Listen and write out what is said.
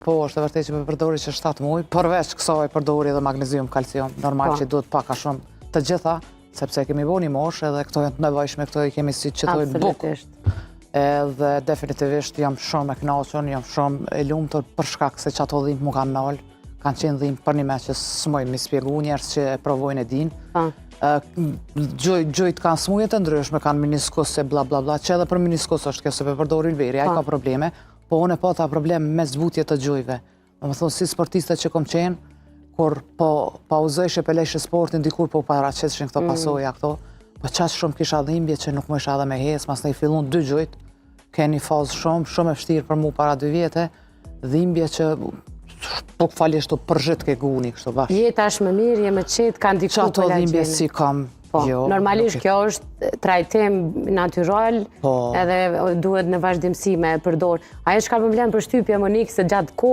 Po, është e vërtet që me përdori që 7 muaj, përveç kësaj përdori edhe magnezium, kalcium, normal që duhet pak a shumë të gjitha, sepse kemi bo një moshë edhe këto janë të nevojshme, këto i kemi si që tojnë bukë. Edhe definitivisht jam shumë e kënaqur, jam shumë e lumtur për shkak se që ato dhimbë mu kanë nalë, kanë qenë dhimbë për një me që s'moj mi spjegu, njerës që e provojnë e din. Gjujt kanë smuje të ndryshme, kanë meniskus e bla bla bla, që edhe për meniskus është kjo se për përdori Ilberi, a i ka probleme, po unë e pa ta problem me zbutje të gjujve. Më thonë, si sportiste që kom qenë, kur po pauzojshe pelejshe sportin, dikur po paraqetshin këto pasoja këto, po qatë shumë kisha dhimbje që nuk më isha dhe me hes, mas ne i fillun 2 gjujt, keni fazë shumë e vështirë për mu para 2 vjete, dhimbje që po falishtu përgjit ke guni kështu bashkë. Jeta është më mirë, je më qetë, kanë diku që ato dhimbje si kam, jo. Normalisht kjo është trajtim natyral edhe duhet në vazhdimësi me përdor. Ajo që ka problem për shtypje Monikë se gjatë kohë